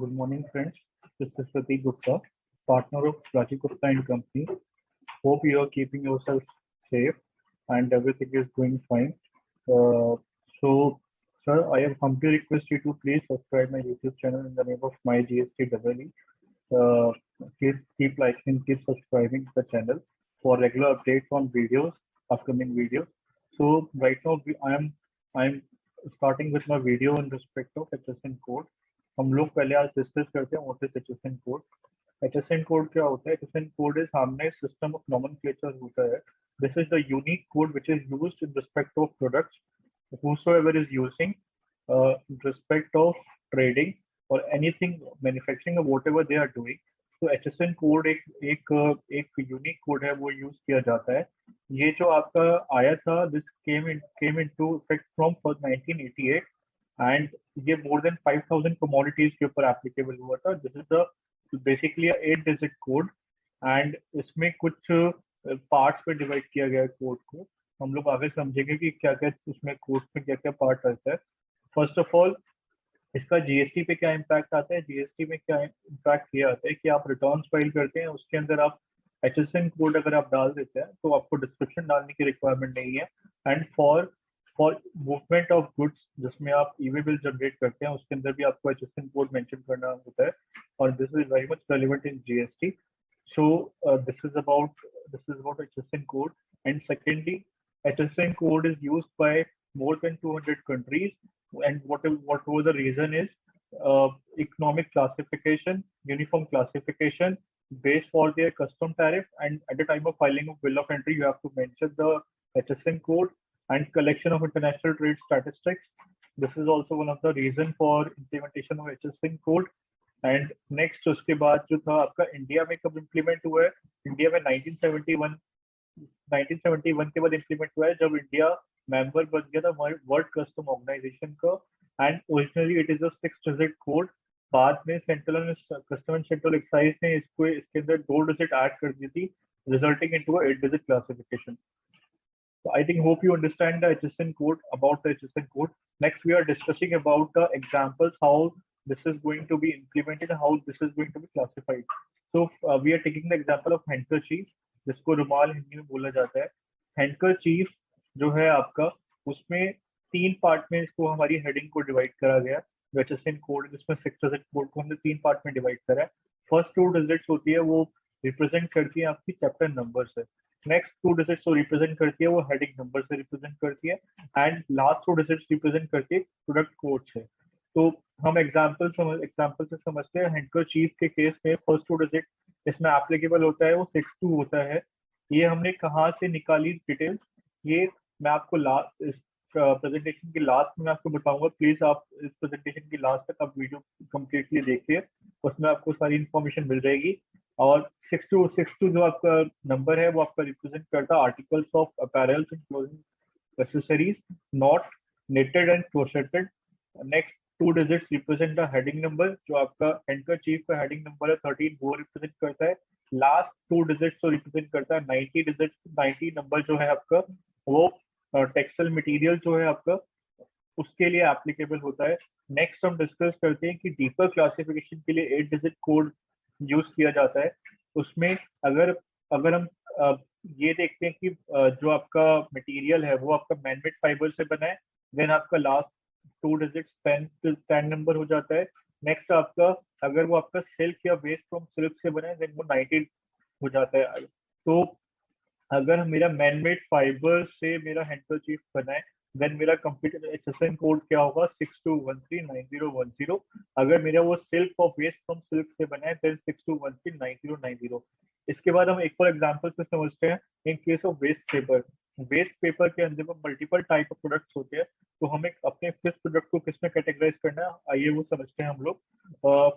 Good morning, friends. This is Prateek Gupta, partner of Rajiv Gupta and Company. Hope you are keeping yourself safe and everything is going fine. Sir, I have humbly request you to please subscribe my YouTube channel in the name of my GST. Keep liking, keep subscribing to the channel for regular updates on videos, upcoming videos. So right now I'm starting with my video in respect of HSN code. हम लोग पहले आज discuss करते हैं what is HSN code. HSN code क्या होता है? HSN code is हमने सिस्टम ऑफ नॉमेनक्लेचर होता है. This is the unique code which is used in respect of products. Whosoever is using in respect of trading or anything manufacturing or whatever they are doing. तो HSN code एक unique code है, वो use किया जाता है. ये जो आपका आया था, this came into effect from 1988 and ये मोर देन 5000 कमोडिटीज के ऊपर एप्लीकेबल हुआ था. This is the basically 8 digit code and इसमें कुछ पार्ट्स में डिवाइड किया गया है कोड को. हम लोग आगे समझेंगे कि क्या क्या उसमें कोड में क्या क्या पार्ट रहता है. फर्स्ट ऑफ ऑल, इसका जीएसटी पे क्या इम्पैक्ट आता है? जीएसटी में क्या इम्पैक्ट ये आता है कि आप रिटर्न फाइल करते हैं, उसके अंदर आप HSN कोड अगर आप डाल देते हैं तो आपको डिस्क्रिप्शन डालने की रिक्वायरमेंट नहीं है. And for movement of goods जिसमें आप ई वे बिल जनरेट करते हैं, उसके अंदर भी आपको HSN कोड मेंशन करना होता है. और this is very much relevant in GST. So this is about HSN code. And secondly, HSN code is used by more than 200 countries. And what was the reason is economic classification, uniform classification based for their custom tariff. And at the time of filing of bill of entry, you have to mention the HSN code and collection of international trade statistics. This is also one of the reason for implementation of HSN code. And next उसके बाद जो था आपका India में कब implement हुआ है? India में 1971 के बाद इम्प्लीमेंट हुआ है, जब इंडिया मेंबर बन गया था वर्ल्ड कस्टम ऑर्गेनाइजेशन का. And originally it is a 6 digit code. बाद में central custom and central excise ने इसके अंदर 2 डिजिट ऐड कर दी थी, resulting into 8 digit classification. So I think hope you understand the HSN code, about the HSN code. Next, we are discussing about the examples, how this is going to be implemented and how this is going to be classified. So we are taking the example of handkerchief, जिसको रुमाल हिंदी में बोला जाता है. handkerchief जो है आपका, उसमें 3 पार्ट में इसको हमारी हेडिंग को डिवाइड करा गया. HSN कोड जिसमें 6 डिजिट कोड को हमने 3 पार्ट में डिवाइड करा है. फर्स्ट 2 डिजिट्स होती है वो रिप्रेजेंट करती है आपकी चैप्टर नंबर से. नेक्स्ट 2 डिजिट्स वो रिप्रेजेंट करती है वो हेडिंग नंबर से रिप्रेजेंट करती है. एंड लास्ट 2 डिजिट्स रिप्रेजेंट करती है प्रोडक्ट कोड से. तो हम एग्जांपल से समझते हैं. हैंडकरचीफ के केस में फर्स्ट 2 डिजिट इसमें एप्लीकेबल होता है वो 62 होता है. ये हमने कहाँ से निकाली डिटेल्स, ये मैं आपको लास्ट इस प्रेजेंटेशन के लास्ट में आपको बताऊंगा. प्लीज आप इस प्रेजेंटेशन की लास्ट तक आप वीडियो कंप्लीटली देखिए, उसमें आपको सारी इंफॉर्मेशन मिल जाएगी. और 62 जो आपका नंबर है वो आपका रिप्रेजेंट करता है articles of apparels and clothing accessories not knitted and crocheted. Next 2 digits represent the heading number. जो आपका हैंडकरचीफ का हेडिंग नंबर है 13, वो रिप्रेजेंट करता है. लास्ट 2 डिजिट्स को रिप्रेजेंट करता है 90 डिजिट्स. 90 नंबर जो है आपका वो टेक्सटाइल मटेरियल जो है आपका उसके लिए एप्लीकेबल होता है. नेक्स्ट हम डिस्कस करते हैं कि डीपर क्लासिफिकेशन के लिए 8 डिजिट कोड यूज किया जाता है. उसमें अगर हम ये देखते हैं कि जो आपका मटेरियल है वो आपका मैनमेड फाइबर से बना है, देन आपका लास्ट 2 डिजिट्स 10 नंबर हो जाता है. नेक्स्ट आपका अगर वो आपका सिल्क या वेस्ट फ्रॉम सिल्क से बना है, देन वो 19 हो जाता है. तो अगर मेरा मैनमेड फाइबर से मेरा हैंडकरचीफ बना है, देन मेरा कंप्लीट HSN कोड क्या होगा? 62139010. अगर मेरा वो सिल्क और वेस्ट फ्रॉम सिल्क से बना है, देन 62139090. इसके बाद हम एक और एग्जांपल से समझते हैं. In case of waste paper के अंदर मल्टीपल टाइप ऑफ प्रोडक्ट्स होते हैं, तो हमें अपने फिश प्रोडक्ट को किसमें कैटेगराइज करना है, आइए वो समझते हैं हम लोग.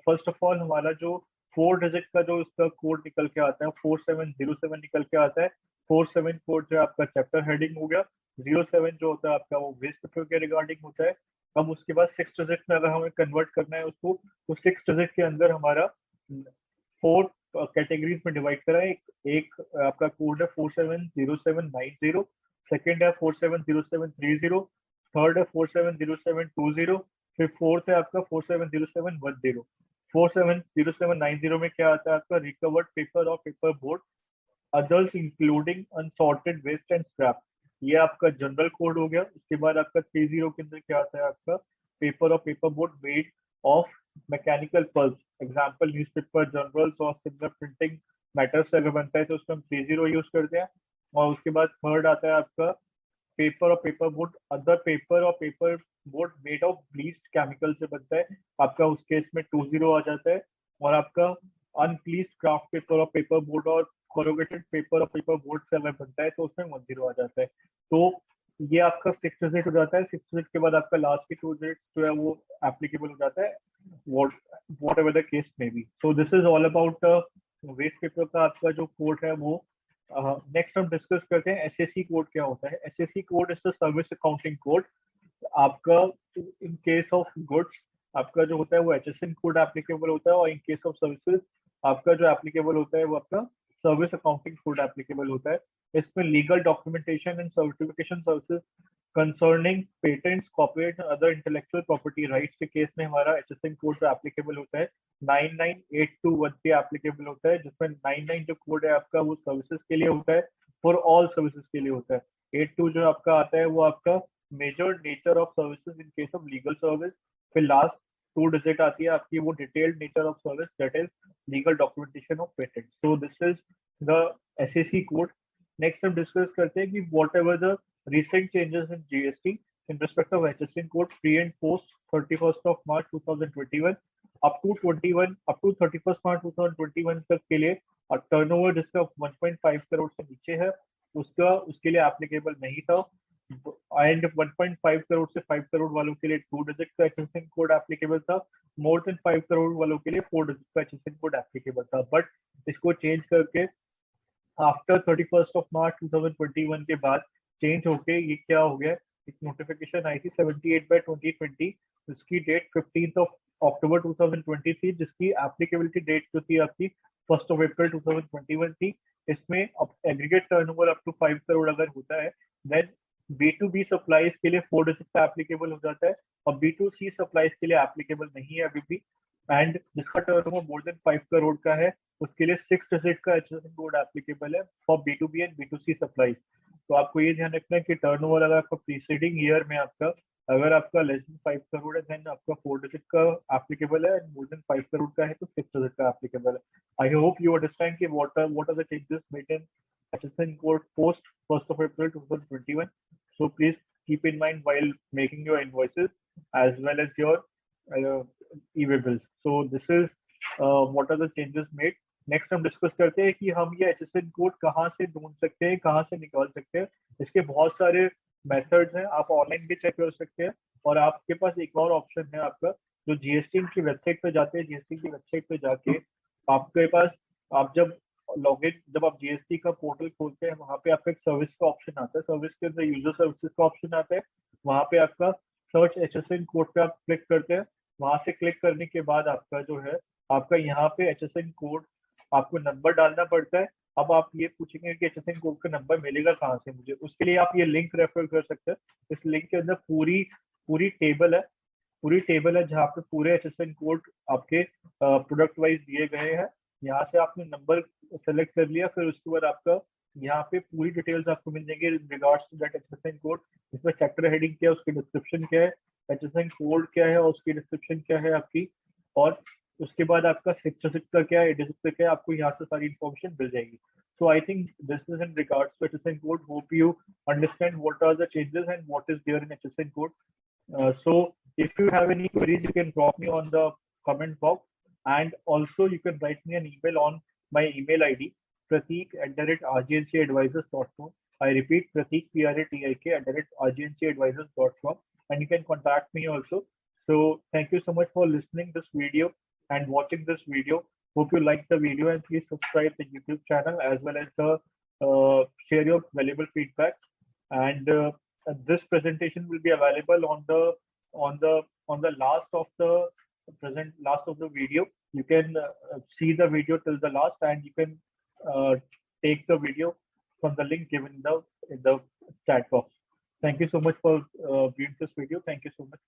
फर्स्ट ऑफ ऑल हमारा जो 4 डिजिट का जो इसका कोड निकल के आता है 4707 निकल के आता है. 47 कोड जो आपका चैप्टर हेडिंग हो गया. 07 जो होता है आपका वो वेस्ट पेपर के रिगार्डिंग होता है. अब उसके बाद 6 डिजिट में अगर हमें कन्वर्ट करना है उसको, तो 6 डिजिट के अंदर हमारा 4 कैटेगरीज में डिवाइड करा है. एक आपका कोड है 470790. सेकेंड है 470730. थर्ड है 470720. फिर फोर्थ है आपका 470710. 4700790 में क्या आता है आपका, रिकवर्ड पेपर और paper board others including unsorted waste and scrap, ये आपका जनरल कोड हो गया। उसके बाद आपका 30 के अंदर क्या आता है आपका, पेपर और paper board made of mechanical pulp, example newspaper, journals और सिमिलर प्रिंटिंग मैटर्स से अगर बनता है तो उसमें हम 30 यूज करते हैं। और उसके बाद थर्ड आता है आपका पेपर और पेपर बोर्ड, अदर पेपर और paper board made of bleached chemical से बनता है, आपका उस केस में 20 आ जाता है। और आपका अनब्लीच्ड क्राफ्ट पेपर और पेपर बोर्ड और कोरोगेटेड पेपर और पेपर बोर्ड से अगर बनता है तो उसमें 10 आ जाता है। तो ये आपका 6 डिजिट हो जाता है। 6 डिजिट के बाद आपका लास्ट के 2 डिजिट जो है वो एप्लीकेबल हो जाता है, whatever the case may be. So this is all about waste paper का आपका जो कोड है वो। नेक्स्ट हम डिस्कस करते हैं एसएससी कोड क्या होता है। SSC code is the service accounting code. आपका इन केस ऑफ गुड्स आपका जो होता है वो एचएसएन कोड एप्लीकेबल होता है, और इन केस ऑफ सर्विसेज आपका जो एप्लीकेबल होता है वो आपका सर्विस अकाउंटिंग कोड एप्लीकेबल होता है। इसमें legal documentation and certification services concerning patents, copyright and other intellectual property rights के केस में हमारा एचएसएन कोड जो एप्लीकेबल होता है 99821 पे एप्लीकेबल होता है, जिसमें 99 जो कोड है आपका वो सर्विसेज के लिए होता है, फॉर ऑल सर्विसेज के लिए होता है। 82 जो आपका आता है वो आपका major nature of services in case of legal service. फिर लास्ट 2 डिजिट आती है आपकी वो detailed nature of service, that is legal documentation of patent. So this is the SAC code. Next हम डिस्कस करते हैं कि whatever the recent changes in GST in respect of HSN code pre and post 31st of March 2021 up to 31st March 2021 तक के लिए turnover जिसका 1.5 करोड़ से नीचे है उसका उसके लिए एप्लीकेबल नहीं था। एंड 1.5 करोड़ से 5 करोड़ वालों के लिए 2 डिजिट का HSN कोड एप्लीकेबल था। मोर देन 5 करोड़ वालों के लिए 4 डिजिट का HSN कोड एप्लीकेबल था। बट इसको चेंज करके आफ्टर 31st ऑफ मार्च 2021 के बाद चेंज होके ये क्या हो गया, एक नोटिफिकेशन आई थी 78/2020 जिसकी डेट 15th ऑफ अक्टूबर 2020 थी, जिसकी एप्लीकेबिलिटी डेट जो थी आपकी 1st ऑफ अप्रैल 2021 थी। इसमें aggregate turnover up to 5 crore अगर होता है देन B2B सप्लाईज के लिए 4 डिजिट का एप्लीकेबल हो जाता है, और B2C सप्लाईज के लिए एप्लीकेबल नहीं है अभी भी। एंड जिसका टर्नओवर मोर देन 5 करोड़ का है उसके लिए 6 डिजिट का HSN कोड एप्लीकेबल है for B2B and B2C supplies. तो आपको ये ध्यान रखना है कि टर्नओवर अगर आपका प्रीसीडिंग ईयर में आपका अगर आपका लेस देन 5 करोड़ है देन आपका 4 डिजिट का एप्लीकेबल है, एंड मोर देन 5 करोड़ का है तो 6 डिजिट का एप्लीकेबल है। आई होप यू अंडरस्टैंड कि what are the changes made in HSN code post 1st of April 2021. So please keep in mind while making your invoices as well as your e-way bills. So this is what are the changes made. Next हम discuss करते हैं कि हम ये HSN code कहाँ से ढूंढ सकते हैं, कहाँ से निकाल सकते हैं। इसके बहुत सारे मेथड्स हैं, आप ऑनलाइन भी चेक कर सकते हैं, और आपके पास एक और ऑप्शन है आपका जो जीएसटी की वेबसाइट पे जाते हैं। जीएसटी की वेबसाइट पे जाके आपके पास आप जब आप जीएसटी का पोर्टल खोलते हैं वहाँ पे आपका एक सर्विस का ऑप्शन आता है, सर्विस के अंदर यूजर सर्विसेज का ऑप्शन आता है, वहाँ पे आपका सर्च HSN कोड पे आप क्लिक करते हैं। वहां से क्लिक करने के बाद आपका जो है आपका यहाँ पे HSN कोड आपको नंबर डालना पड़ता है। अब आप ये पूछेंगे कि HSN कोड का नंबर मिलेगा कहाँ से मुझे, उसके लिए आप ये लिंक रेफर कर सकते हैं। इस लिंक के अंदर पूरी टेबल है जहाँ पे पूरे HSN कोड आपके प्रोडक्ट वाइज दिए गए हैं। यहाँ से आपने नंबर सेलेक्ट कर लिया, फिर उसके बाद आपका यहाँ पे पूरी डिटेल्स आपको मिल जाएंगे regards to that HSN code. इसमें चैप्टर हेडिंग क्या है, उसकी डिस्क्रिप्शन क्या है, HSN कोड क्या है और उसकी डिस्क्रिप्शन क्या है आपकी, और उसके बाद आपका 6 का क्या है, 8 का क्या है, आपको यहाँ से सारी इन्फॉर्मेशन मिल जाएगी। So I think this is in regards to HSN code. Hope you understand what are the changes and what is there in HSN code. So if you have any queries, you can drop me on the comment box, and also you can write me an email on my email ID prateek@rgncadvisors.com. I repeat, Prateek pratik@rgncadvisors.com, and you can contact me also. So thank you so much for listening this video and watching this video. Hope you like the video, and please subscribe the YouTube channel as well as the share your valuable feedback. And this presentation will be available on the last of the video. You can see the video till the last, and you can take the video from the link given in the chat box. Thank you so much for viewing this video. Thank you so much.